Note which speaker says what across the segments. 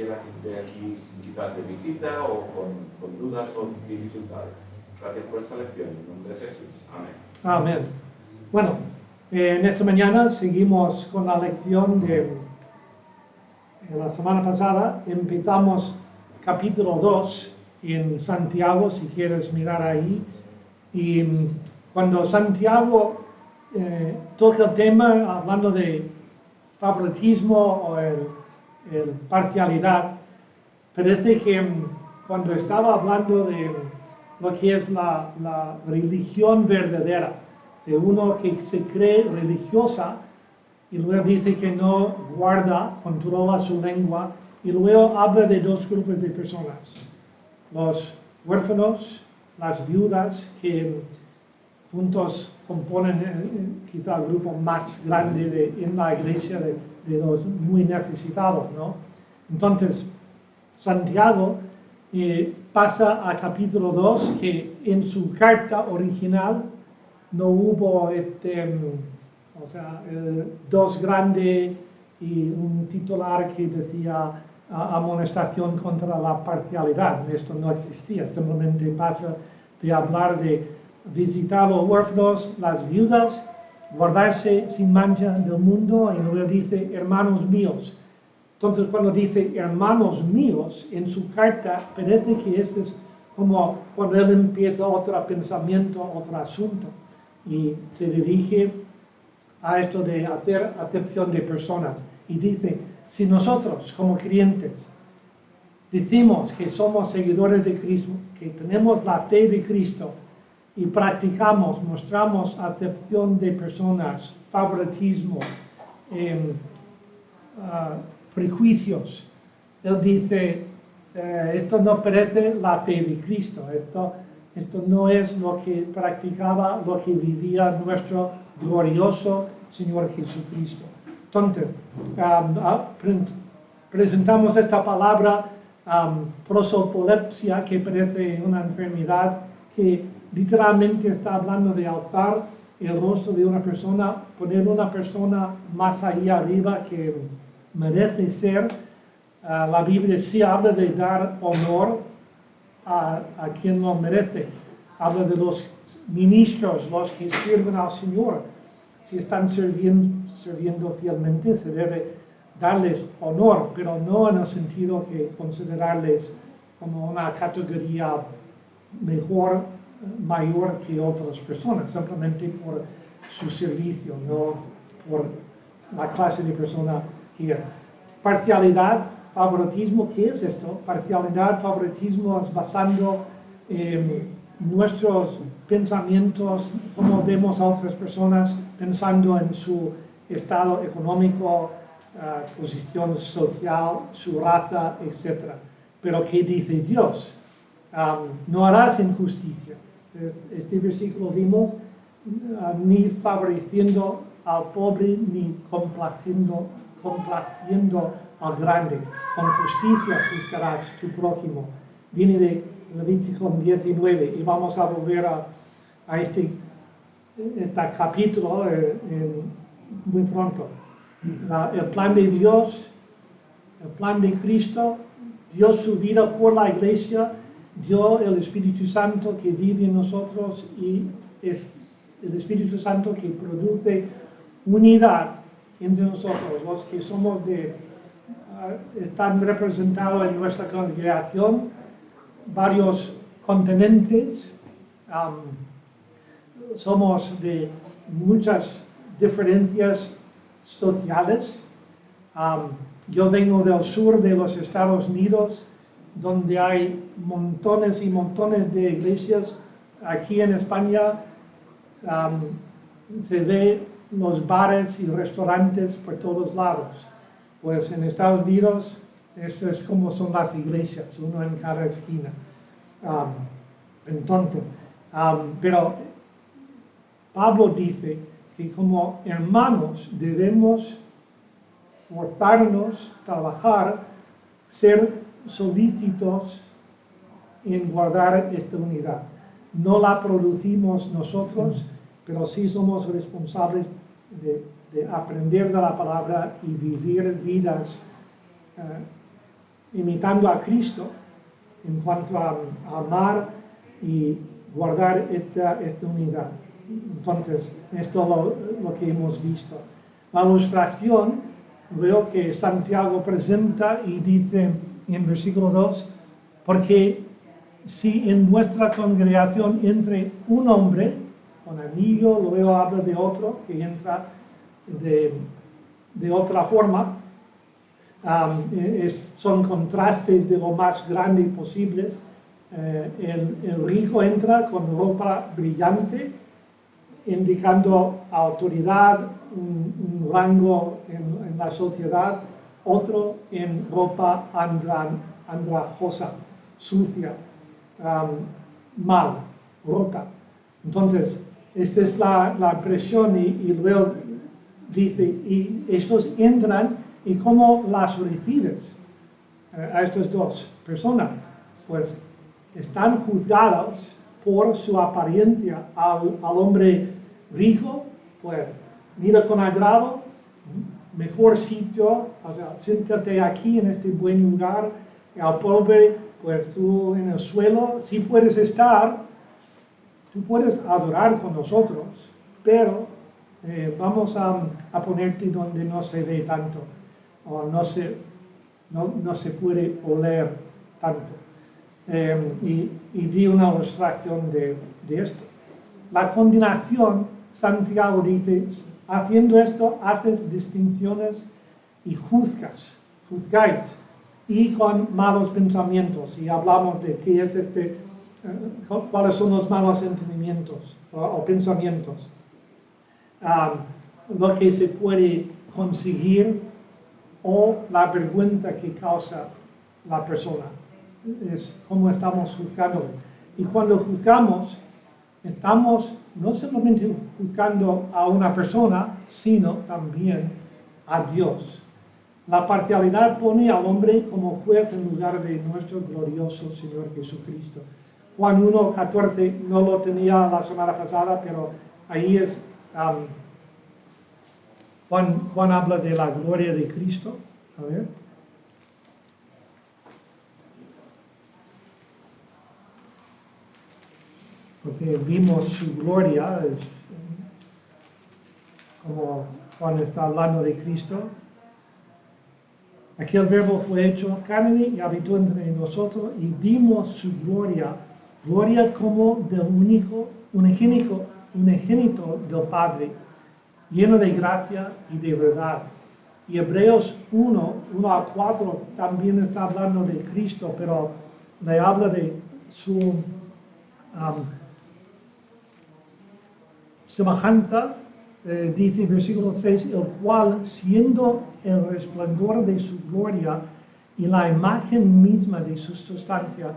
Speaker 1: cualquiera que esté aquí quizás de visita o con dudas o dificultades. Gracias por esta lección. En nombre de Jesús. Amén.
Speaker 2: Amén. Bueno, en esta mañana seguimos con la lección de la semana pasada. Empezamos capítulo 2 en Santiago, si quieres mirar ahí. Y cuando Santiago toca el tema hablando de favoritismo o el parcialidad, parece que cuando estaba hablando de lo que es la religión verdadera, de uno que se cree religiosa y luego dice que no guarda, controla su lengua, y luego habla de dos grupos de personas: los huérfanos, las viudas, que juntos componen quizá el grupo más grande en la iglesia de los muy necesitados, ¿no? Entonces, Santiago pasa a capítulo 2, que en su carta original no hubo dos grande y un titular que decía amonestación contra la parcialidad. Esto no existía, simplemente pasa de hablar de visitar a los huérfanos, las viudas, guardarse sin mancha del mundo, y luego dice hermanos míos. Entonces, cuando dice hermanos míos en su carta, parece que este es como cuando él empieza otro pensamiento, otro asunto, y se dirige a esto de hacer acepción de personas. Y dice, si nosotros como creyentes decimos que somos seguidores de Cristo, que tenemos la fe de Cristo, y practicamos, mostramos acepción de personas, favoritismo, prejuicios, él dice, esto no parece la fe de Cristo, esto no es lo que practicaba, lo que vivía nuestro glorioso Señor Jesucristo. Entonces, presentamos esta palabra prosopolepsia, que parece una enfermedad que literalmente está hablando de alzar el rostro de una persona, poner una persona más allá arriba que merece ser. La Biblia sí habla de dar honor a quien lo merece. Habla de los ministros, los que sirven al Señor. Si están sirviendo fielmente, se debe darles honor, pero no en el sentido que considerarles como una categoría mejor, mayor que otras personas, simplemente por su servicio, no por la clase de persona que es. Parcialidad, favoritismo, ¿qué es esto? Parcialidad, favoritismo es basando nuestros pensamientos, cómo vemos a otras personas, pensando en su estado económico, posición social, su raza, etc. Pero ¿qué dice Dios? No harás injusticia. Este versículo vimos, ni favoreciendo al pobre, ni complaciendo al grande. Con justicia juzgarás tu prójimo. Viene de Levítico 19, y vamos a volver a este capítulo muy pronto. El plan de Dios, el plan de Cristo, dio su vida por la iglesia, dio el Espíritu Santo que vive en nosotros, y es el Espíritu Santo que produce unidad entre nosotros, los que somos están representados en nuestra congregación, varios continentes, somos de muchas diferencias sociales. Yo vengo del sur de los Estados Unidos, donde hay montones y montones de iglesias. Aquí en España se ve los bares y restaurantes por todos lados. Pues en Estados Unidos, eso es como son las iglesias, uno en cada esquina. Pero Pablo dice que como hermanos debemos forzarnos, trabajar, ser solícitos en guardar esta unidad. No la producimos nosotros, pero sí somos responsables de aprender de la palabra y vivir vidas imitando a Cristo en cuanto a amar y guardar esta unidad. Entonces, esto es lo que hemos visto. La ilustración, veo que Santiago presenta y dice en versículo 2, porque si en vuestra congregación entre un hombre con anillo, luego habla de otro que entra de otra forma, son contrastes de lo más grandes posibles. El rico entra con ropa brillante, indicando autoridad, un rango en la sociedad, otro en ropa andrajosa, sucia, mal, rota. Entonces, esta es la impresión y luego dice, y estos entran y cómo las recibes a estas dos personas, pues están juzgados por su apariencia. Al hombre rico, pues mira con agrado, mejor sitio, o sea, siéntate aquí en este buen lugar. Al pobre, pues tú en el suelo, sí puedes estar, tú puedes adorar con nosotros, pero vamos a ponerte donde no se ve tanto, o no se puede oler tanto. Y di una ilustración de esto. La condenación, Santiago dice, haciendo esto, haces distinciones y juzgáis, y con malos pensamientos. Y hablamos de qué es cuáles son los malos entendimientos o pensamientos. Lo que se puede conseguir o la vergüenza que causa la persona. Es como estamos juzgando. Y cuando juzgamos, estamos no solamente juzgando a una persona, sino también a Dios. La parcialidad pone al hombre como juez en lugar de nuestro glorioso Señor Jesucristo. Juan 1:14 no lo tenía la semana pasada, pero ahí es, Juan habla de la gloria de Cristo. A ver. Porque vimos su gloria, como cuando está hablando de Cristo. Aquel verbo fue hecho carne y habitó entre nosotros y vimos su gloria como del unigénito del Padre, lleno de gracia y de verdad. Y Hebreos 1:1-4 también está hablando de Cristo, pero le habla de su semejanza, dice en versículo 3, el cual, siendo el resplandor de su gloria y la imagen misma de su sustancia,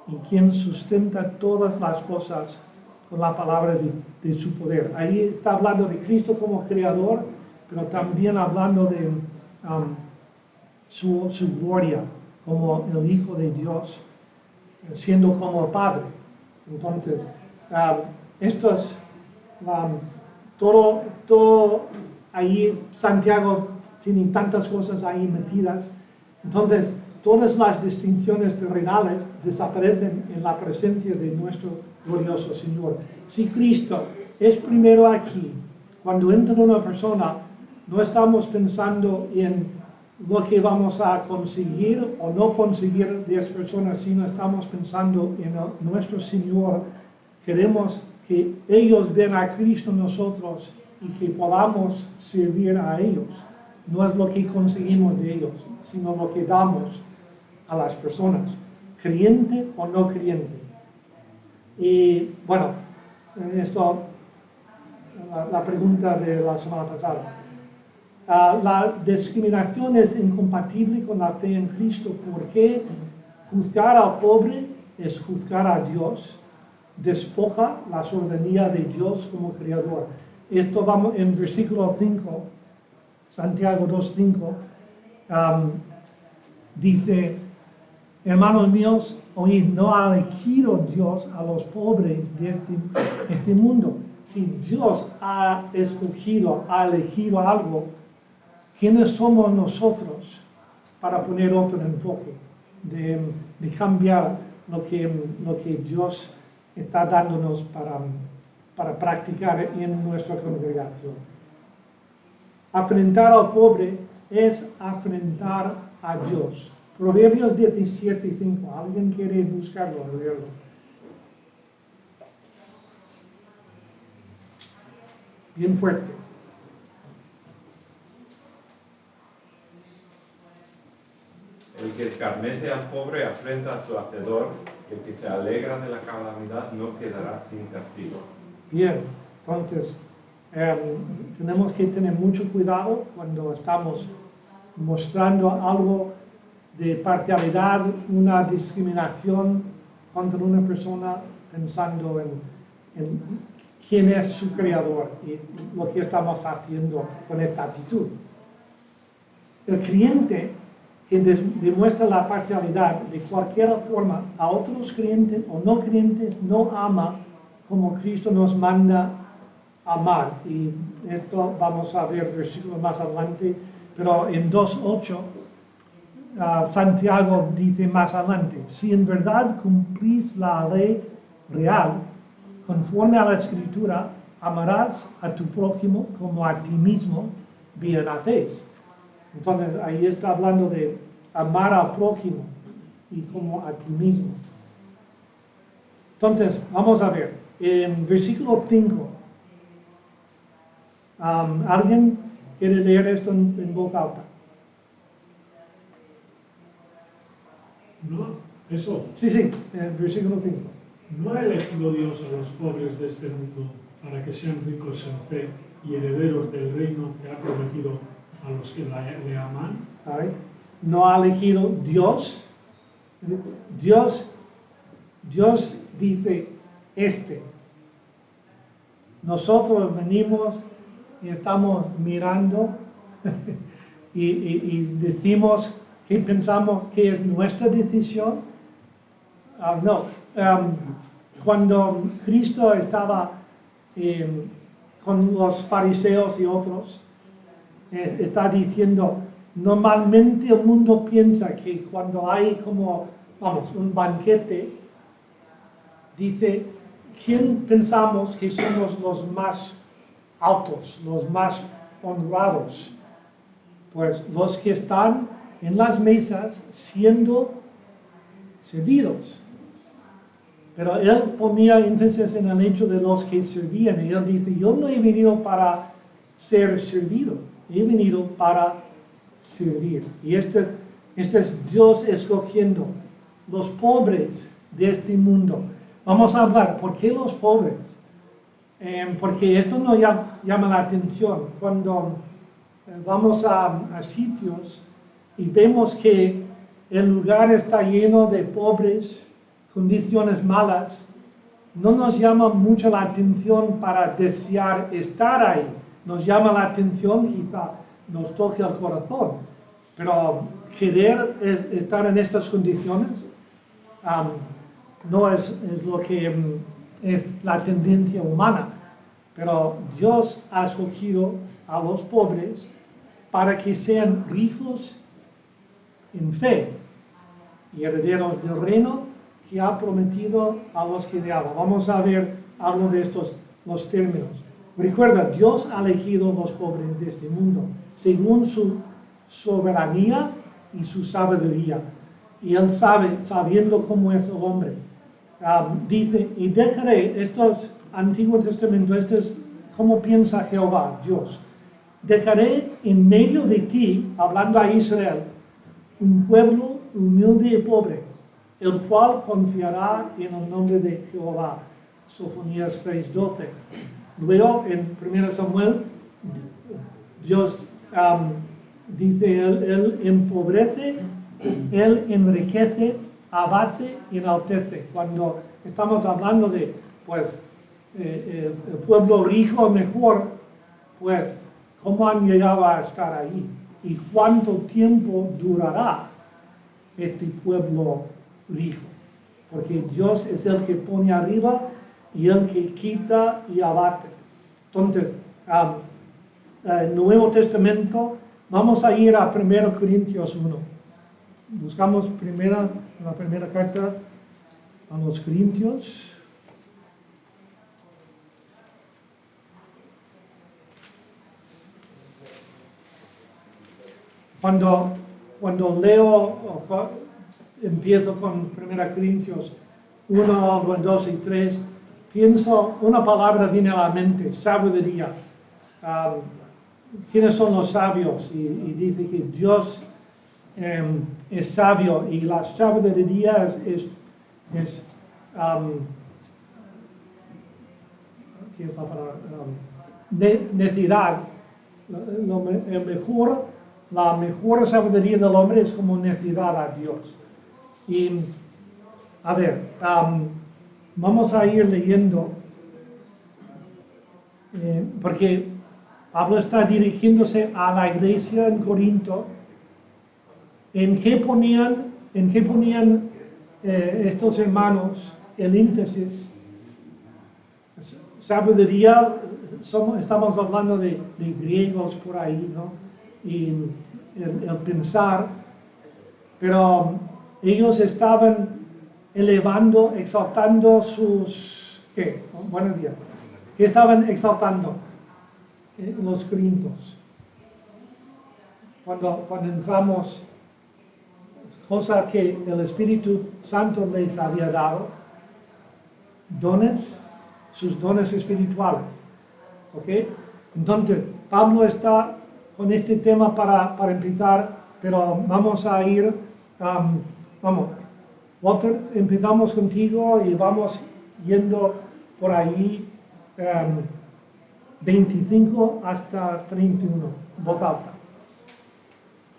Speaker 2: y quien sustenta todas las cosas con la palabra de su poder. Ahí está hablando de Cristo como creador, pero también hablando de su gloria como el Hijo de Dios, siendo como Padre. Entonces, esto es todo ahí. Santiago tiene tantas cosas ahí metidas. Entonces, todas las distinciones terrenales desaparecen en la presencia de nuestro glorioso Señor. Si Cristo es primero aquí, cuando entra una persona, no estamos pensando en lo que vamos a conseguir o no conseguir de esa persona, sino estamos pensando en nuestro Señor. Queremos que ellos den a Cristo en nosotros y que podamos servir a ellos. No es lo que conseguimos de ellos, sino lo que damos a las personas, creyente o no creyente. Y bueno, esto, la pregunta de la semana pasada. La discriminación es incompatible con la fe en Cristo, porque juzgar al pobre es juzgar a Dios, despoja la soberanía de Dios como creador. Esto vamos en versículo 5, Santiago 2:5, dice, hermanos míos, oíd, no ha elegido Dios a los pobres de este mundo. Si Dios ha elegido algo, ¿quiénes somos nosotros para poner otro enfoque? de cambiar lo que Dios está dándonos para practicar en nuestra congregación. Afrentar al pobre es afrentar a Dios. Proverbios 17:5. ¿Alguien quiere buscarlo o leerlo? Bien fuerte.
Speaker 1: El que escarnece al pobre afrenta a su hacedor, el que se alegra de la calamidad no quedará sin castigo.
Speaker 2: Bien, entonces tenemos que tener mucho cuidado cuando estamos mostrando algo de parcialidad, una discriminación contra una persona, pensando en quién es su creador y lo que estamos haciendo con esta actitud. El creyente que demuestra la parcialidad de cualquier forma a otros creyentes o no creyentes no ama como Cristo nos manda amar. Y esto vamos a ver versículos más adelante, pero en 2:8 Santiago dice más adelante: si en verdad cumplís la ley real, conforme a la Escritura, amarás a tu prójimo como a ti mismo, bien hacéis. Entonces ahí está hablando de amar al prójimo y como a ti mismo. Entonces, vamos a ver, en versículo 5, ¿alguien quiere leer esto en voz alta?
Speaker 3: No, eso.
Speaker 2: Sí, versículo 5.
Speaker 3: ¿No ha elegido Dios a los pobres de este mundo para que sean ricos en fe y herederos del reino que ha prometido a los que le aman?
Speaker 2: No ha elegido Dios. Dios dice Nosotros venimos y estamos mirando y decimos que pensamos que es nuestra decisión. No. Cuando Cristo estaba con los fariseos y otros, está diciendo, normalmente el mundo piensa que cuando hay un banquete, dice, ¿quién pensamos que somos los más altos, los más honrados? Pues los que están en las mesas siendo servidos. Pero él ponía énfasis en el hecho de los que servían. Y él dice, yo no he venido para ser servido, he venido para servir. Y este es Dios escogiendo los pobres de este mundo. Vamos a hablar, ¿por qué los pobres? Porque esto nos llama la atención. Cuando vamos a sitios y vemos que el lugar está lleno de pobres, condiciones malas, no nos llama mucho la atención para desear estar ahí. Nos llama la atención, quizá nos toque el corazón, pero querer estar en estas condiciones no es lo que es la tendencia humana, pero Dios ha escogido a los pobres para que sean ricos en fe y herederos del reino que ha prometido a los que le aman. Vamos a ver algo de los términos. Recuerda, Dios ha elegido los pobres de este mundo según su soberanía y su sabiduría. Y Él sabiendo cómo es el hombre. Dice, y dejaré, esto es Antiguo Testamento, esto es cómo piensa Jehová, Dios. Dejaré en medio de ti, hablando a Israel, un pueblo humilde y pobre, el cual confiará en el nombre de Jehová. Sofonías 3:12. Luego, en 1 Samuel, Dios dice, Él empobrece, Él enriquece, abate y enaltece. Cuando estamos hablando de, el pueblo rico mejor, ¿cómo han llegado a estar ahí? ¿Y cuánto tiempo durará este pueblo rico? Porque Dios es el que pone arriba y el que quita y abate. Entonces, el Nuevo Testamento, vamos a ir a 1 Corintios 1. buscamos la primera carta a los Corintios. Cuando leo, empiezo con 1 Corintios 1, 2 y 3, pienso, una palabra viene a la mente, sabiduría. ¿Quiénes son los sabios? Y dice que Dios es sabio y la sabiduría es ¿qué es la palabra? Necidad. La mejor sabiduría del hombre es como necidad a Dios. Y, a ver, vamos a ir leyendo, porque Pablo está dirigiéndose a la iglesia en Corinto. ¿En qué ponían estos hermanos el énfasis? Sabiduría, estamos hablando de griegos por ahí, ¿no? Y el pensar, pero ellos estaban elevando, exaltando sus... ¿Qué? Buenos días. ¿Qué estaban exaltando los corintios? Cuando entramos, cosa que el Espíritu Santo les había dado, dones, sus dones espirituales. ¿Ok? Entonces, Pablo está con este tema para empezar, pero vamos a ir, vamos, Walter, empezamos contigo y vamos yendo por ahí 25 hasta 31, voz alta.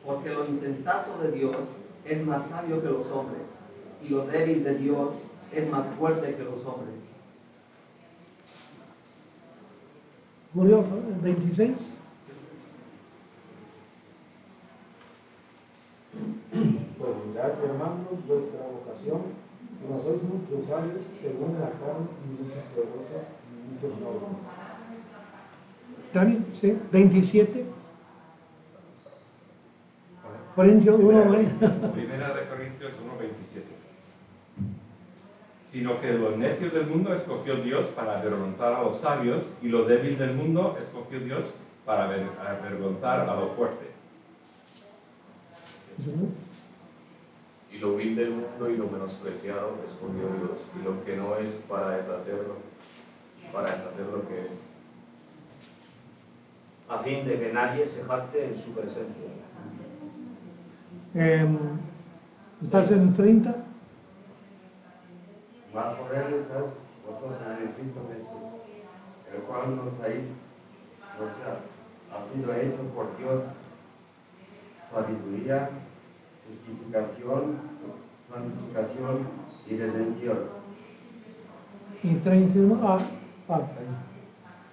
Speaker 4: Porque lo insensato de Dios es más sabio que los hombres, y lo débil de Dios es más fuerte que los hombres.
Speaker 2: Julio, 26.
Speaker 5: Pues mirad, hermanos, vuestra vocación, que no sois muchos sabios según la carne, y muchos poderosos, y muchos nobles.
Speaker 2: Dani, sí, 27. Corintios 1,
Speaker 1: Primera de Corintios 1:27. Sino que lo necio del mundo escogió Dios para avergonzar a los sabios, y lo débil del mundo escogió Dios para avergonzar a lo fuerte.
Speaker 6: Y lo vil del mundo y lo menospreciado escogió Dios, y lo que no es para deshacer lo que es,
Speaker 7: a fin de que nadie se jacte en su presencia.
Speaker 2: ¿Estás en 30?
Speaker 8: Más por él estás vosotros en Cristo Jesús, el cual ha sido hecho por Dios sabiduría, justificación, santificación y redención.
Speaker 2: Y 31,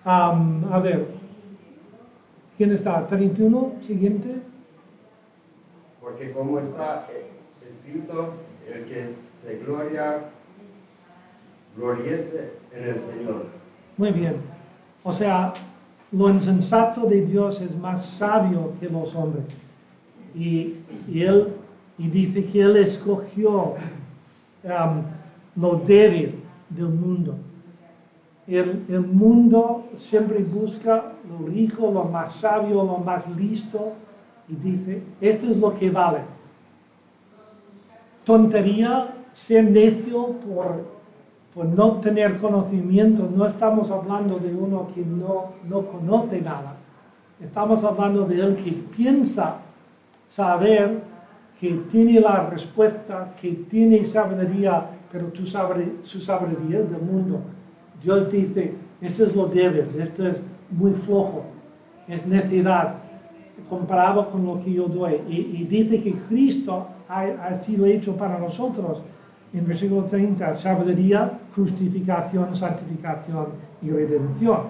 Speaker 2: a ver, ¿quién está? 31, siguiente.
Speaker 8: Porque como está escrito, el que se gloriese en el Señor.
Speaker 2: Muy bien. O sea, lo insensato de Dios es más sabio que los hombres. Y dice que Él escogió lo débil del mundo. El mundo siempre busca lo rico, lo más sabio, lo más listo, y dice, esto es lo que vale. Tontería ser necio por no tener conocimiento. No estamos hablando de uno que no conoce nada. Estamos hablando de él que piensa saber, que tiene la respuesta, que tiene sabiduría, pero su sabiduría es del mundo. Dios dice, esto es lo débil, esto es muy flojo, es necedad, comparado con lo que yo doy. Y dice que Cristo ha sido hecho para nosotros, en versículo 30, sabiduría, justificación, santificación y redención.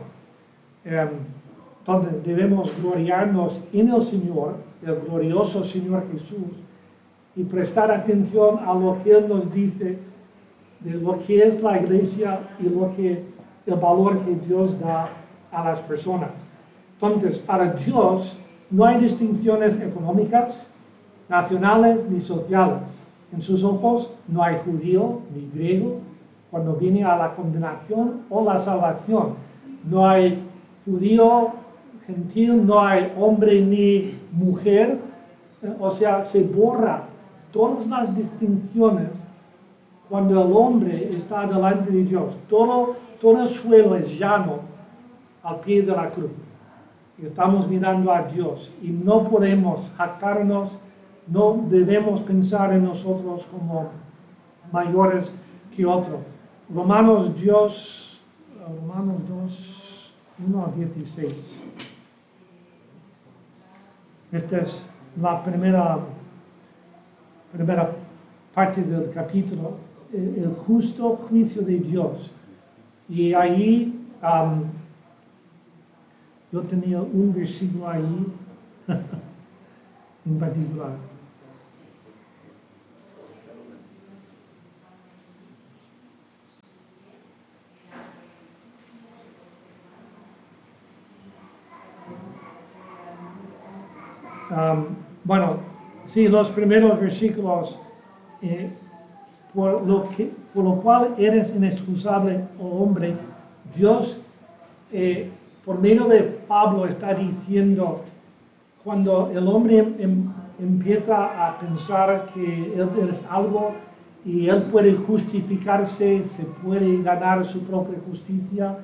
Speaker 2: Entonces debemos gloriarnos en el Señor, el glorioso Señor Jesús, y prestar atención a lo que Él nos dice de lo que es la iglesia y el valor que Dios da a las personas. Entonces, para Dios no hay distinciones económicas, nacionales ni sociales. En sus ojos no hay judío ni griego cuando viene a la condenación o la salvación. No hay judío, gentil, no hay hombre ni mujer. O sea, se borra todas las distinciones cuando el hombre está delante de Dios. Todo el suelo es llano al pie de la cruz. Y estamos mirando a Dios y no podemos jactarnos, no debemos pensar en nosotros como mayores que otros. Romanos 2, 1 a 16. Esta es la primera parte del capítulo, el justo juicio de Dios. Y ahí yo tenía un versículo ahí en particular. Bueno, sí, los primeros versículos, por lo cual eres inexcusable, oh hombre, Dios, por medio de Pablo, está diciendo, cuando el hombre empieza a pensar que él es algo y él puede justificarse, se puede ganar su propia justicia,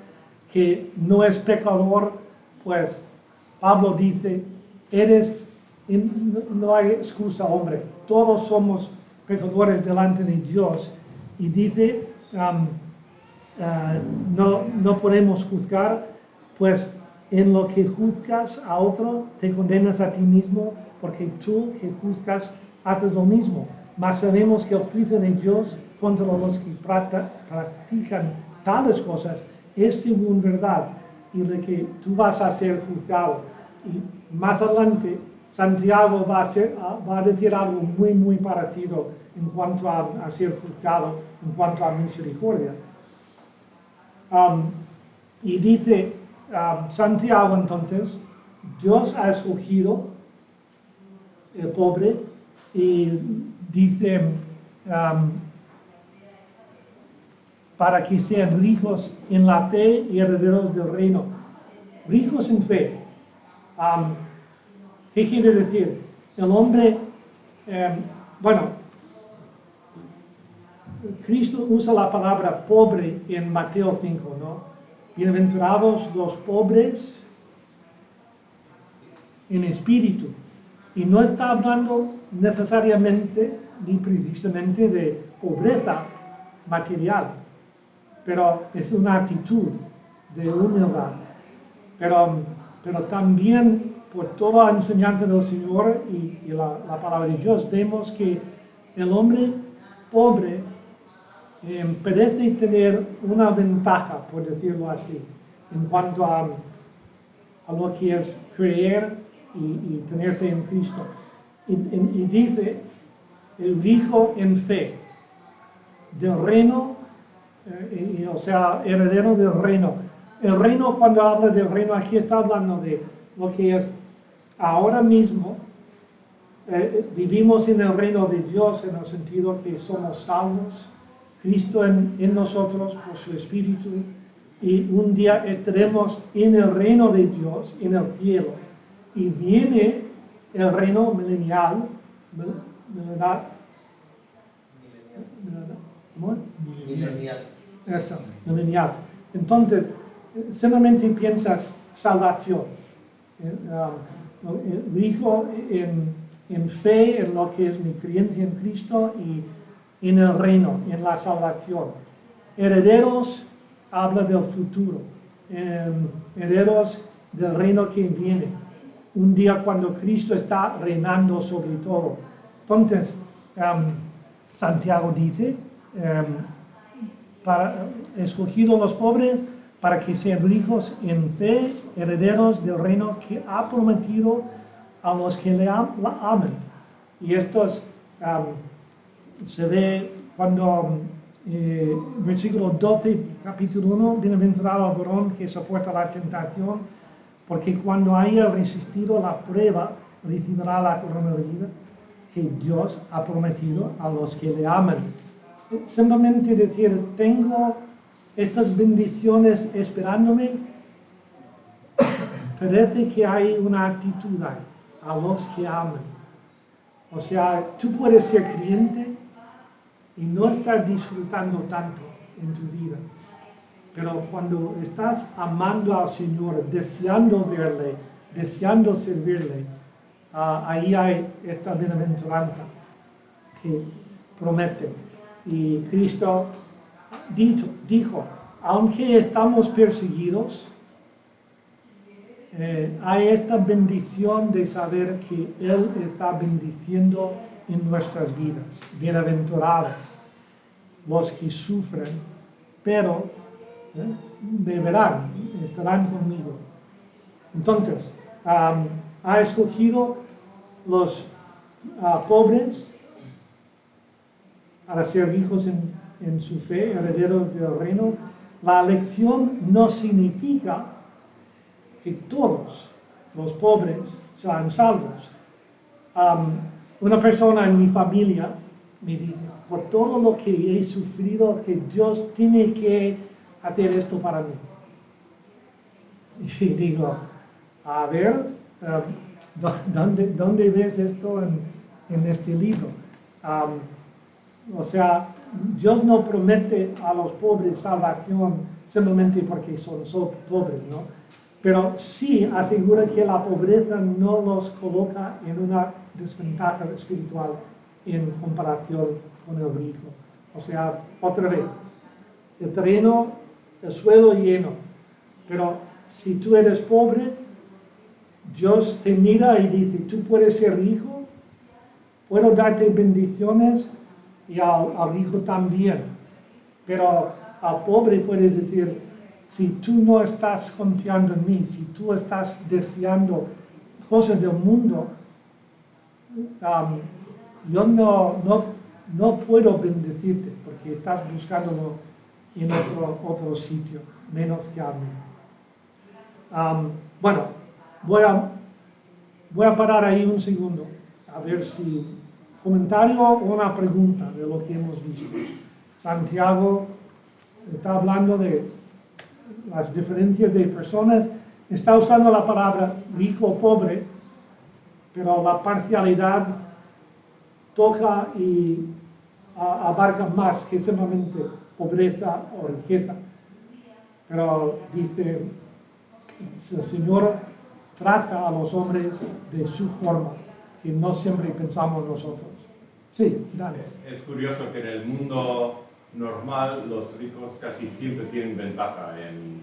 Speaker 2: que no es pecador, pues Pablo dice, no hay excusa, hombre, todos somos pecadores delante de Dios. Y dice, no podemos juzgar, pues en lo que juzgas a otro, te condenas a ti mismo, porque tú que juzgas haces lo mismo. Mas sabemos que el juicio de Dios contra los que practican tales cosas es según verdad, y de que tú vas a ser juzgado. Y más adelante, Santiago va a decir algo muy, muy parecido en cuanto a ser juzgado, en cuanto a misericordia. Y dice Santiago entonces, Dios ha escogido el pobre y dice para que sean ricos en la fe y herederos del reino. Ricos en fe. ¿Qué quiere decir? El hombre, Cristo usa la palabra pobre en Mateo 5, ¿no? Bienaventurados los pobres en espíritu. Y no está hablando necesariamente ni precisamente de pobreza material, pero es una actitud de humildad. Pero también por toda la enseñanza del Señor y la palabra de Dios, vemos que el hombre pobre parece tener una ventaja, por decirlo así, en cuanto a lo que es creer y tener fe en Cristo. Y dice, el rico en fe, del reino, o sea, heredero del reino. El reino, cuando habla del reino, aquí está hablando de lo que es ahora mismo. Vivimos en el reino de Dios en el sentido que somos salvos, Cristo en nosotros por su Espíritu, y un día estaremos en el reino de Dios, en el cielo, y viene el reino milenial, milenial. Entonces, simplemente piensas salvación, rico en fe, en lo que es mi creencia en Cristo y en el reino, en la salvación. Herederos habla del futuro, herederos del reino que viene, un día cuando Cristo está reinando sobre todo. Entonces, Santiago dice, escogido los pobres para que sean ricos en fe, herederos del reino que ha prometido a los que la aman. Y esto se ve cuando, versículo 12, capítulo 1, bienaventurado el varón que soporta la tentación, porque cuando haya resistido la prueba, recibirá la corona de vida. que Dios ha prometido a los que le aman. Simplemente decir, tengo estas bendiciones esperándome, parece que hay una actitud ahí, a los que aman. O sea, tú puedes ser creyente y no estar disfrutando tanto en tu vida. Pero cuando estás amando al Señor, deseando verle, deseando servirle, ahí hay esta bienaventuranza que promete. Y Cristo dijo, aunque estamos perseguidos, hay esta bendición de saber que Él está bendiciendo en nuestras vidas. Bienaventurados los que sufren, pero me verán, estarán conmigo. Entonces, ha escogido los pobres para ser hijos en su fe, herederos del reino. La elección no significa que todos los pobres sean salvos. Una persona en mi familia me dice, por todo lo que he sufrido, que Dios tiene que hacer esto para mí. Y digo, a ver, ¿dónde ves esto en este libro? O sea, Dios no promete a los pobres salvación simplemente porque son pobres, ¿no? Pero sí asegura que la pobreza no los coloca en una desventaja espiritual en comparación con el rico. O sea, otra vez, el terreno, el suelo lleno, pero si tú eres pobre, Dios te mira y dice, tú puedes ser rico, puedo darte bendiciones y al rico también, pero al pobre puede decir, si tú no estás confiando en mí, si tú estás deseando cosas del mundo, yo no puedo bendecirte porque estás buscándolo en otro sitio, menos que a mí. Bueno, voy a parar ahí un segundo, a ver si comentario o una pregunta de lo que hemos visto. Santiago está hablando de las diferencias de personas, está usando la palabra rico o pobre, pero la parcialidad toca y abarca más que simplemente pobreza o riqueza. Pero dice, el Señor trata a los hombres de su forma, que no siempre pensamos nosotros. Sí, dale.
Speaker 1: Es curioso que en el mundo normal los ricos casi siempre tienen ventaja en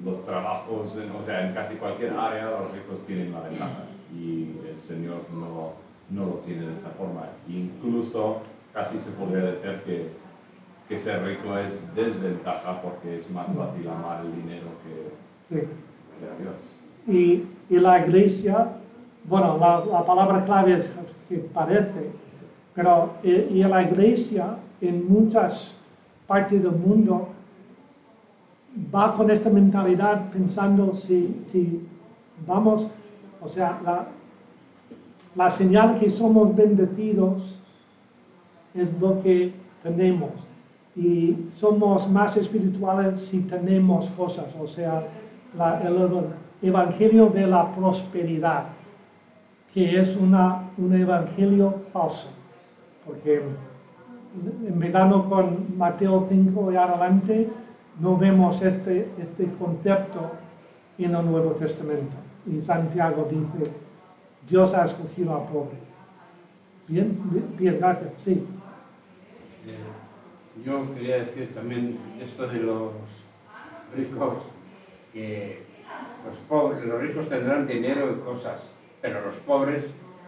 Speaker 1: los trabajos, o sea, en casi cualquier área los ricos tienen la ventaja y el Señor no lo tiene de esa forma. Incluso casi se podría decir que ser rico es desventaja porque es más fácil amar el dinero que a Dios.
Speaker 2: Y la iglesia, bueno, la palabra clave es que parece, pero y la iglesia en muchas partes del mundo va con esta mentalidad pensando si vamos, o sea, la señal que somos bendecidos es lo que tenemos y somos más espirituales si tenemos cosas, o sea, el evangelio de la prosperidad, que es un evangelio falso, porque en verano con Mateo 5 y adelante no vemos este concepto en el Nuevo Testamento. Y Santiago dice, Dios ha escogido al pobre. Bien, gracias, sí.
Speaker 8: Yo quería decir también esto de los ricos, que los ricos tendrán dinero y cosas, pero los pobres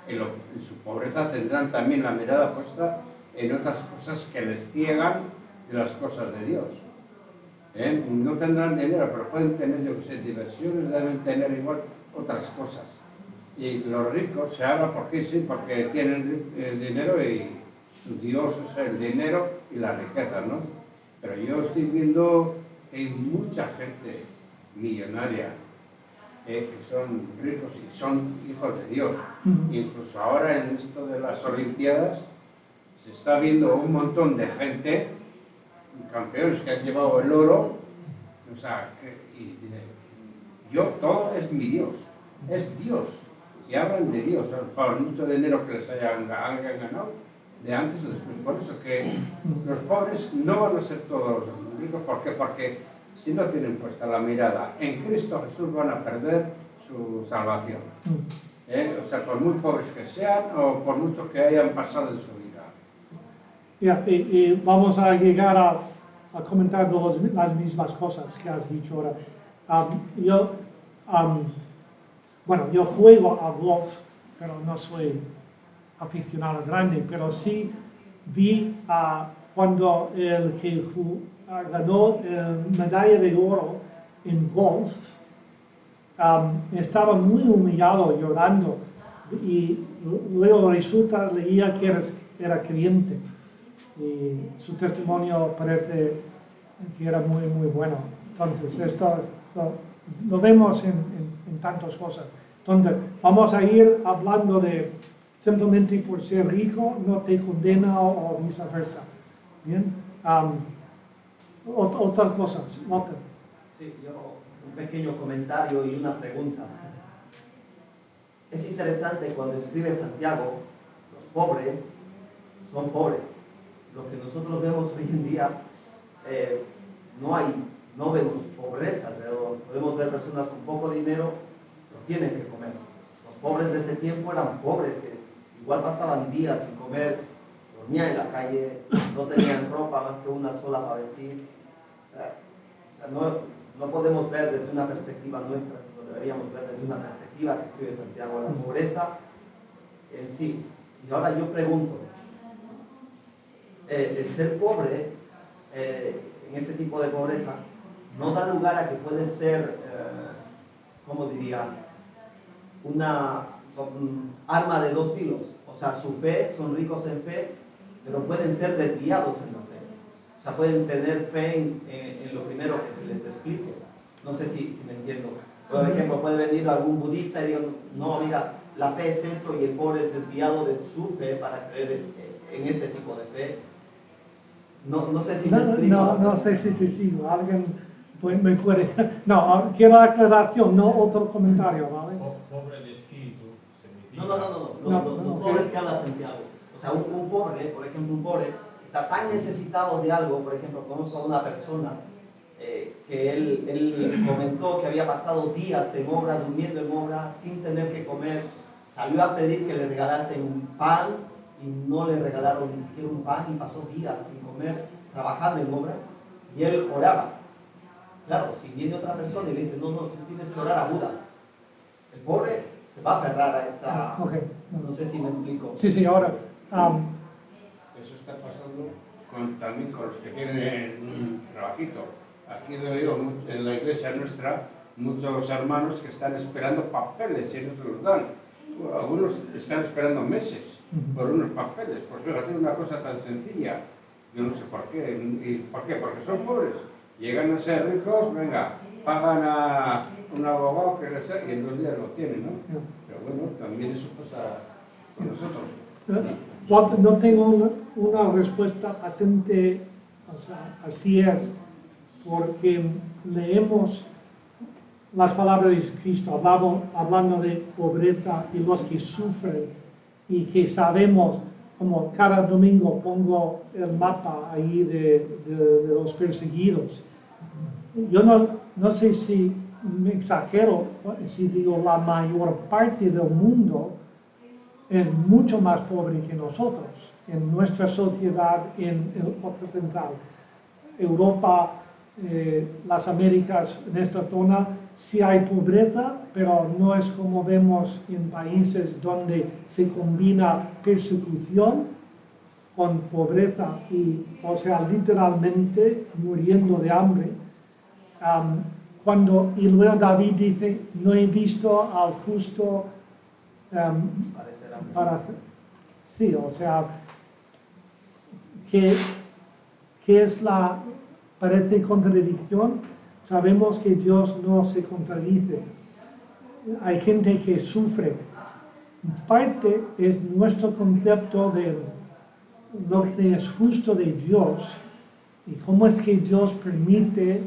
Speaker 8: en su pobreza tendrán también la mirada puesta en otras cosas que les ciegan de las cosas de Dios. No tendrán dinero, pero pueden tener, yo que sé, diversiones, deben tener igual otras cosas. Y los ricos se habla porque sí, porque tienen el dinero y su Dios es el dinero y la riqueza, ¿no? Pero yo estoy viendo que hay mucha gente millonaria que son ricos y son hijos de Dios.
Speaker 2: Ujú.
Speaker 8: Incluso ahora en esto de las Olimpiadas se está viendo un montón de gente, campeones que han llevado el oro, o sea, yo, todo es mi Dios, es Dios. Y hablan de Dios, por mucho dinero que les hayan ganado, de antes o después. Por eso que los pobres no van a ser todos ricos. ¿Por qué? Porque si no tienen puesta la mirada en Cristo Jesús van a perder su salvación. O sea, por muy pobres que sean o por mucho que hayan pasado en su vida.
Speaker 2: Y vamos a llegar a comentar las mismas cosas que has dicho ahora. Bueno, yo juego a golf, pero no soy aficionado grande, pero sí vi cuando el que ganó medalla de oro en golf estaba muy humillado, llorando, y luego resulta, leía que era creyente, y su testimonio parece que era muy, muy bueno. Entonces, esto lo vemos en tantas cosas. Entonces, vamos a ir hablando de simplemente por ser rico no te condena o viceversa. Bien, otras cosas.
Speaker 4: Sí, yo un pequeño comentario y una pregunta. Es interesante cuando escribe Santiago, los pobres son pobres. Lo que nosotros vemos hoy en día, no vemos pobreza, pero podemos ver personas con poco dinero, pero tienen que comer. Los pobres de ese tiempo eran pobres, que igual pasaban días sin comer, dormían en la calle, no tenían ropa más que una sola para vestir. No podemos ver desde una perspectiva nuestra, sino deberíamos ver desde una perspectiva que escribe Santiago, la pobreza en sí. Y ahora yo pregunto, el ser pobre, en ese tipo de pobreza, no da lugar a que puede ser, ¿cómo diría?, una arma de dos filos. O sea, su fe, son ricos en fe, pero pueden ser desviados en la fe. O sea, pueden tener fe en lo primero que se les explique. No sé si me entiendo. Por ejemplo, puede venir algún budista y diga, no, mira, la fe es esto, y el pobre es desviado de su fe para creer en ese tipo de fe. No sé si me explico.
Speaker 2: No sé si te sigo. Alguien me puede... No, quiero aclaración, no otro comentario, ¿vale?
Speaker 9: Pobre de espíritu.
Speaker 4: No. Los pobres que habla Santiago. O sea, un pobre, por ejemplo, un pobre está tan necesitado de algo. Por ejemplo, conozco a una persona que él comentó que había pasado días en obra, durmiendo en obra, sin tener que comer. Salió a pedir que le regalasen un pan y no le regalaron ni siquiera un pan, y pasó días sin comer, trabajando en obra, y él oraba. Claro, si viene otra persona y le dice, no, tú tienes que orar a Buda, el pobre se va a aferrar a esa...
Speaker 2: Okay.
Speaker 4: No sé si me explico.
Speaker 2: Sí, ahora...
Speaker 8: Eso está pasando también con los que tienen un trabajito. Aquí veo en la iglesia nuestra muchos hermanos que están esperando papeles y no se los dan. Algunos están esperando meses por unos papeles. Pues fíjate, una cosa tan sencilla. Yo no sé por qué. ¿Y por qué? Porque son pobres. Llegan a ser ricos, venga, pagan a un abogado que les y en 2 días lo tienen, ¿no? Pero bueno, también eso pasa con nosotros.
Speaker 2: No tengo una respuesta patente, o sea, así es, porque leemos las palabras de Cristo, hablando de pobreza y los que sufren, y que sabemos, como cada domingo pongo el mapa ahí de los perseguidos. Yo no sé si me exagero si digo la mayor parte del mundo es mucho más pobre que nosotros, en nuestra sociedad en el occidental. Europa, las Américas, en esta zona, sí hay pobreza, pero no es como vemos en países donde se combina persecución con pobreza, o sea, literalmente muriendo de hambre. Y luego David dice, no he visto al justo sí, o sea, que es parece contradicción. Sabemos que Dios no se contradice. hay gente que sufre. Parte es nuestro concepto de lo que es justo de Dios y cómo es que Dios permite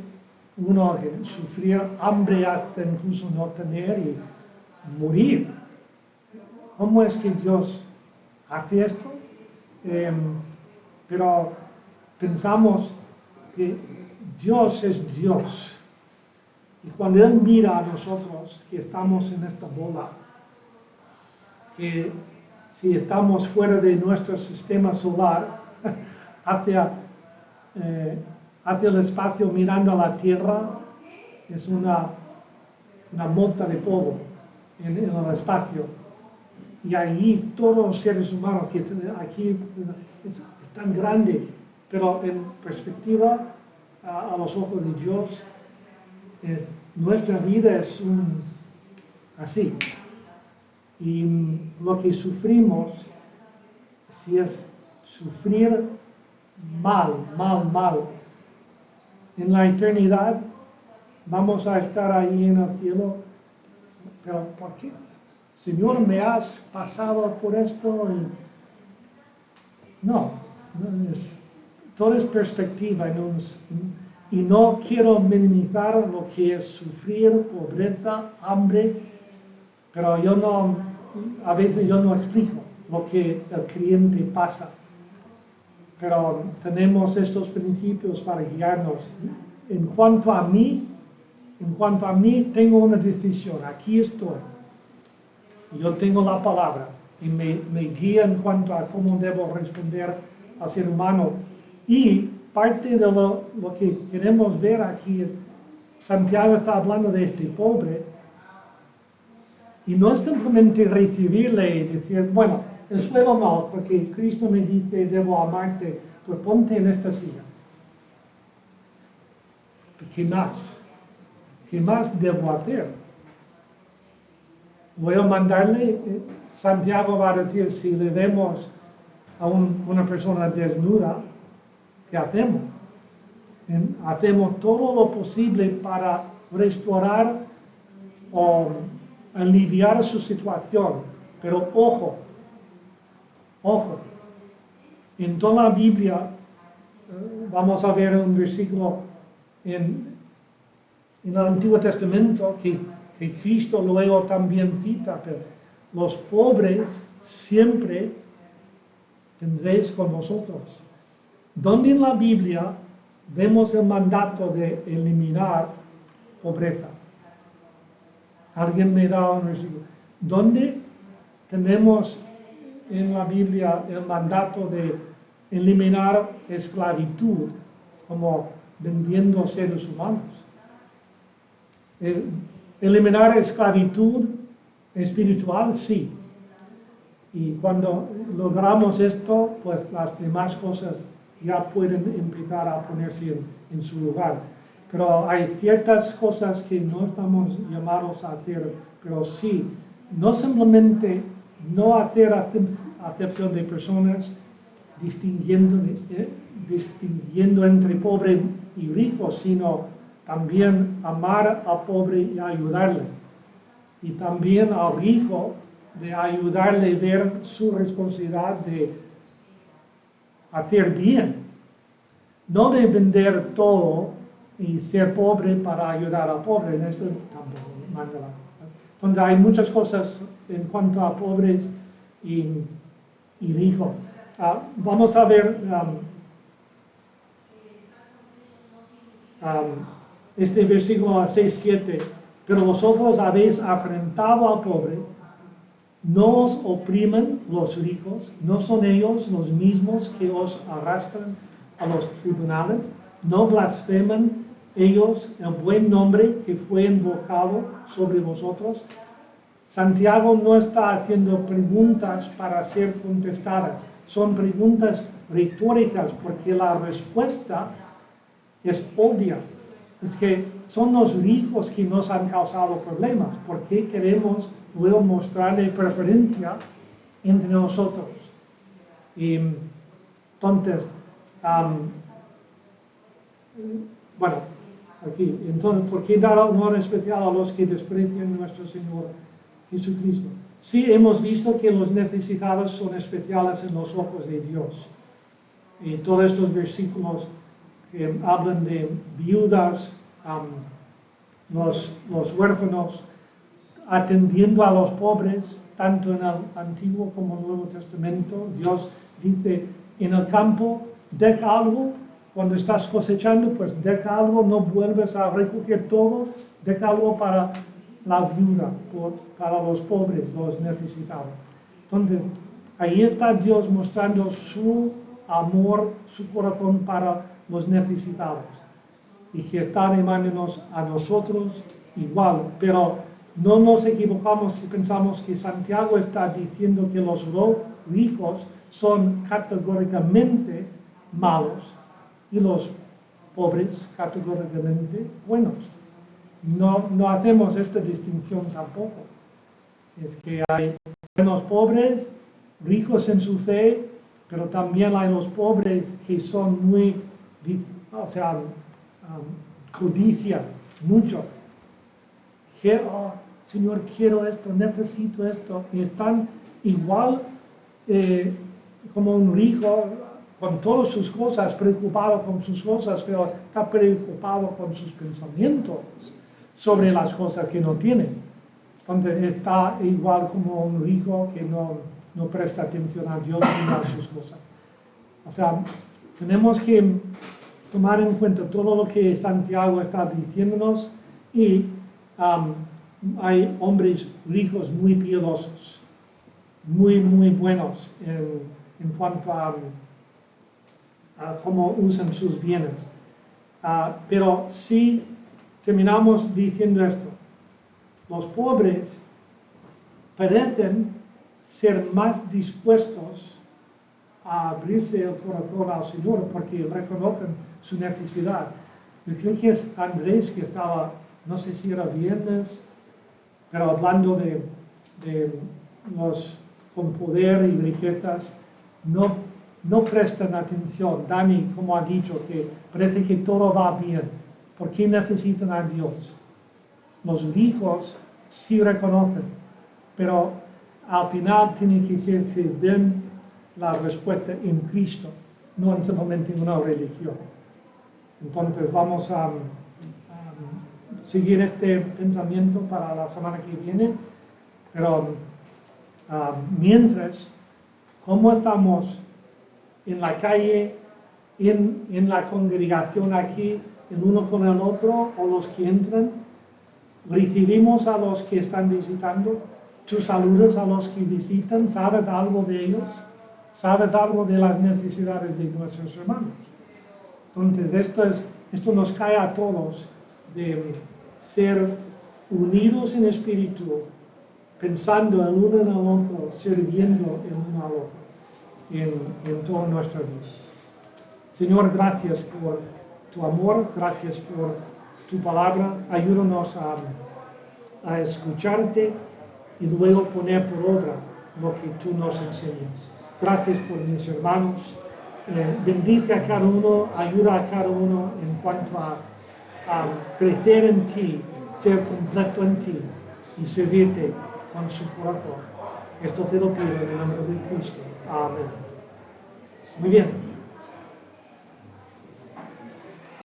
Speaker 2: uno sufrir hambre hasta incluso no tener y morir. ¿Cómo es que Dios hace esto? Pero pensamos que Dios es Dios. Y cuando Él mira a nosotros que estamos en esta bola, que si estamos fuera de nuestro sistema solar, hacia el espacio mirando a la Tierra, es una mota de polvo en el espacio. Y allí todos los seres humanos, que aquí es tan grande, pero en perspectiva a los ojos de Dios, nuestra vida es así. Y lo que sufrimos, si es sufrir mal, en la eternidad vamos a estar ahí en el cielo, pero ¿por qué? Señor, ¿me has pasado por esto? No, todo es perspectiva y no quiero minimizar lo que es sufrir, pobreza, hambre, pero a veces yo no explico lo que el creyente pasa. Pero tenemos estos principios para guiarnos. En cuanto a mí, tengo una decisión. Aquí estoy. Yo tengo la palabra y me guía en cuanto a cómo debo responder al ser humano. Y parte de lo que queremos ver aquí, Santiago está hablando de este pobre, y no es simplemente recibirle y decir, bueno, el suelo no, porque Cristo me dice, debo amarte, pues ponte en esta silla. ¿Qué más? ¿Qué más debo hacer? Voy a mandarle, Santiago va a decir, si le vemos a una persona desnuda, ¿qué hacemos? Hacemos todo lo posible para restaurar o aliviar su situación. Pero ojo, en toda la Biblia, vamos a ver un versículo en el Antiguo Testamento que Cristo luego también cita, pero los pobres siempre tendréis con vosotros. ¿Dónde en la Biblia vemos el mandato de eliminar pobreza? ¿Alguien me da un versículo? ¿Dónde tenemos en la Biblia el mandato de eliminar esclavitud como vendiendo seres humanos? Eliminar esclavitud espiritual, sí. Y cuando logramos esto, pues las demás cosas ya pueden empezar a ponerse en su lugar. Pero hay ciertas cosas que no estamos llamados a hacer, pero sí, no simplemente no hacer acepción de personas, distinguiendo entre pobre y rico, sino también amar al pobre y ayudarle. Y también al rico de ayudarle a ver su responsabilidad de hacer bien. No de vender todo y ser pobre para ayudar al pobre. En esto tampoco manda donde hay muchas cosas en cuanto a pobres y ricos. Vamos a ver este versículo 6-7. Pero vosotros habéis afrentado al pobre, no os oprimen los ricos, no son ellos los mismos que os arrastran a los tribunales, no blasfeman ellos el buen nombre que fue invocado sobre vosotros. Santiago no está haciendo preguntas para ser contestadas, son preguntas retóricas porque la respuesta es obvia. Es que son los ricos que nos han causado problemas. ¿Por qué queremos luego mostrarle preferencia entre nosotros? Y entonces, bueno, aquí. Entonces, ¿por qué dar honor especial a los que desprecian nuestro Señor Jesucristo? Sí hemos visto que los necesitados son especiales en los ojos de Dios. Y todos estos versículos que hablan de viudas, los huérfanos, atendiendo a los pobres, tanto en el Antiguo como en el Nuevo Testamento. Dios dice, en el campo, deja algo, cuando estás cosechando, pues deja algo, no vuelves a recoger todo, deja algo para la viuda, para los pobres, los necesitados. Entonces, ahí está Dios mostrando su amor, su corazón para los necesitados. Y que está animándonos a nosotros igual, pero no nos equivocamos si pensamos que Santiago está diciendo que los ricos son categóricamente malos y los pobres categóricamente buenos. No hacemos esta distinción tampoco. Es que hay buenos pobres, ricos en su fe, pero también hay los pobres que son muy, codician mucho. Señor, quiero esto, necesito esto. Y están igual como un rico con todas sus cosas, preocupado con sus cosas, pero está preocupado con sus pensamientos sobre las cosas que no tienen. Entonces está igual como un rico que no presta atención a Dios ni a sus cosas. O sea, tenemos que tomar en cuenta todo lo que Santiago está diciéndonos y hay hombres ricos muy piadosos, muy buenos en cuanto a cómo usan sus bienes. Pero si terminamos diciendo esto, los pobres parecen ser más dispuestos a abrirse el corazón al Señor porque reconocen su necesidad. Yo creo que es Andrés que estaba, no sé si era viernes, pero hablando de los con poder y riquezas, no prestan atención. Dani, como ha dicho, que parece que todo va bien. ¿Por qué necesitan a Dios? Los ricos sí reconocen, pero al final tiene que ser que den la respuesta en Cristo, no simplemente en una religión. Entonces vamos a seguir este pensamiento para la semana que viene, pero mientras, ¿cómo estamos en la calle, en la congregación aquí, el uno con el otro, o los que entran? ¿Recibimos a los que están visitando? ¿Tú saludas a los que visitan? ¿Sabes algo de ellos? ¿Sabes algo de las necesidades de nuestros hermanos? Entonces esto nos cae a todos de ser unidos en espíritu, pensando el uno en el otro, sirviendo el uno al otro en toda nuestra vida. Señor, gracias por tu amor, gracias por tu palabra. Ayúdanos a escucharte y luego poner por obra lo que tú nos enseñas. Gracias por mis hermanos. Bendice a cada uno, ayuda a cada uno en cuanto a crecer en ti, ser completo en ti y servirte con su corazón. Esto te lo pido en el nombre de Cristo. Amén. Muy bien.